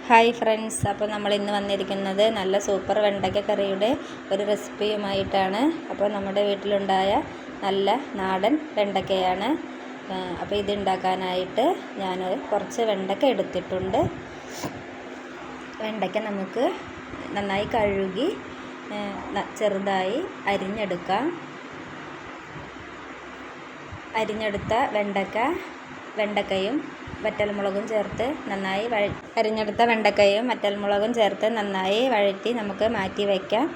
Hi friends, അപ്പോൾ നമ്മൾ ഇന്ന് വന്നിരിക്കുന്നത് നല്ല സൂപ്പർ വെണ്ടയ്ക്ക കറിയുടെ ഒരു റെസിപ്പിയുമായിട്ടാണ്. അപ്പോൾ നമ്മുടെ വീട്ടിലുണ്ടായ നല്ല നാടൻ വെണ്ടയ്ക്കയാണ്. അപ്പോൾ ഇത് ഉണ്ടാക്കാനായിട്ട് ഞാൻ കുറച്ച് വെണ്ടയ്ക്ക എടുത്തിട്ടുണ്ട്. വെണ്ടയ്ക്ക നമുക്ക് നന്നായി കഴുകി ചെറുതായി അരിഞ്ഞെടുക്കാം. അരിഞ്ഞെടുത്ത വെണ്ടയ്ക്കയും വറ്റൽമുളകും ചേർത്ത് നന്നായി അരിഞ്ഞെടുത്ത വെണ്ടയ്ക്കയും വറ്റൽമുളകും ചേർത്ത് നന്നായി വഴറ്റി നമുക്ക് മാറ്റി വയ്ക്കാം.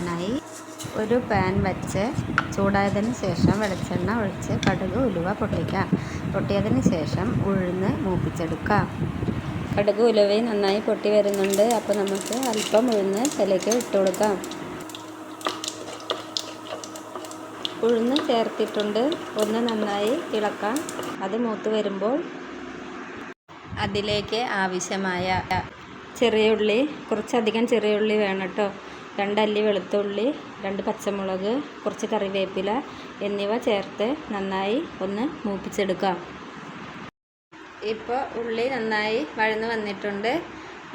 ായി ഒരു പാൻ വെച്ച് ചൂടായതിന് ശേഷം വെളിച്ചെണ്ണ ഒഴിച്ച് കടുക് ഉലുവ പൊട്ടിക്കാം. പൊട്ടിയതിന് ശേഷം ഉഴുന്ന് മൂപ്പിച്ചെടുക്കാം. കടുക് ഉലുവയും നന്നായി പൊട്ടി വരുന്നുണ്ട്. അപ്പോൾ നമുക്ക് അല്പം ഉഴുന്ന് ഇതിലേക്ക് ഇട്ട് കൊടുക്കാം. ഉഴുന്ന് ചേർത്തിട്ടുണ്ട്. ഒന്ന് നന്നായി ഇളക്കാം. അത് മൂത്ത് വരുമ്പോൾ അതിലേക്ക് ആവശ്യമായ ചെറിയ ഉള്ളി, കുറച്ചധികം ചെറിയ ഉള്ളി വേണം കേട്ടോ, 2 അല്ലി വെളുത്തുള്ളി, 2 പച്ചമുളക്, കുറച്ച് കറിവേപ്പില എന്നിവ ചേർത്ത് നന്നായി ഒന്ന് മൂപ്പിച്ചെടുക്കാം. ഇപ്പോൾ ഉള്ളി നന്നായി വഴന്ന് വന്നിട്ടുണ്ട്.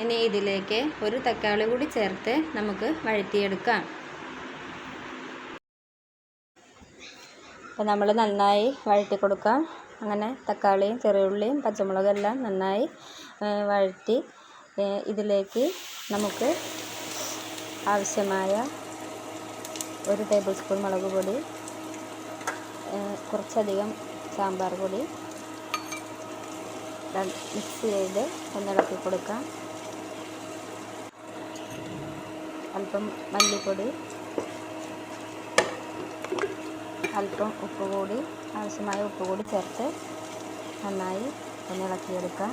ഇനി ഇതിലേക്ക് ഒരു തക്കാളി കൂടി ചേർത്ത് നമുക്ക് വഴറ്റിയെടുക്കാം. അപ്പോൾ നമ്മൾ നന്നായി വഴറ്റി കൊടുക്കാം. അങ്ങനെ തക്കാളിയും ചെറിയുള്ളിയും പച്ചമുളകും എല്ലാം നന്നായി വഴറ്റി ഇതിലേക്ക് നമുക്ക് ആവശ്യമായ 1 ടേബിൾ സ്പൂൺ മുളക് പൊടി, കുറച്ചധികം സാമ്പാർ പൊടി മിക്സ് ചെയ്ത് ഒന്നിളക്കി കൊടുക്കാം. അല്പം മല്ലിപ്പൊടി, അല്പം ഉപ്പ് കൂടി, ആവശ്യമായ ഉപ്പ് കൂടി ചേർത്ത് നന്നായി ഒന്നിളക്കിയെടുക്കാം.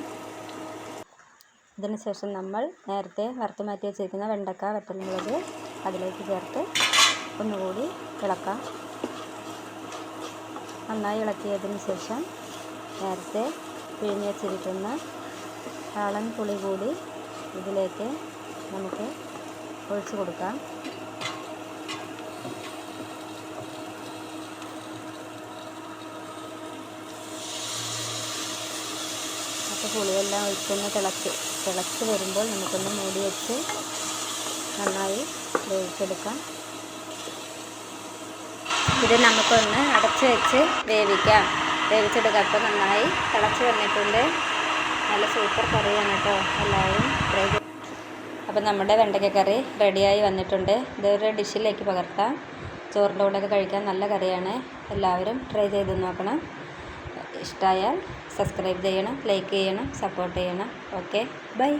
ഇതിനുശേഷം നമ്മൾ നേരത്തെ വറുത്ത് മാറ്റി വെച്ചിരിക്കുന്ന വെണ്ടയ്ക്ക വറ്റൽമുളക് അതിലേക്ക് ചേർത്ത് ഒന്നുകൂടി ഇളക്കാം. നന്നായി ഇളക്കിയതിന് ശേഷം നേരത്തെ പിഴിഞ്ഞ് വെച്ചിരിക്കുന്ന കാളൻ പുളി കൂടി ഇതിലേക്ക് നമുക്ക് ഒഴിച്ച് കൊടുക്കാം. അപ്പോൾ പുളിയെല്ലാം ഒഴിച്ചൊന്ന് തിളച്ച് വരുമ്പോൾ നമുക്കൊന്ന് മൂടി വെച്ച് നന്നായി വേവിച്ചെടുക്കാം. ഇത് നമുക്കൊന്ന് അടച്ച് വെച്ച് വേവിച്ചെടുക്കാം. അപ്പോൾ നന്നായി തിളച്ച് വന്നിട്ടുണ്ട്. നല്ല സൂപ്പർ കറിയാണ് കേട്ടോ, എല്ലാവരും ട്രൈ ചെയ്ത്. അപ്പോൾ നമ്മുടെ വെണ്ടയ്ക്ക കറി റെഡിയായി വന്നിട്ടുണ്ട്. ഇതൊരു ഡിഷിലേക്ക് പകർത്താം. ചോറിൻ്റെ കൂടെയൊക്കെ കഴിക്കാൻ നല്ല കറിയാണ്. എല്ലാവരും ട്രൈ ചെയ്ത് നോക്കണം. ഇഷ്ടമായാൽ സബ്സ്ക്രൈബ് ചെയ്യണം, ലൈക്ക് ചെയ്യണം, സപ്പോർട്ട് ചെയ്യണം. Okay, by.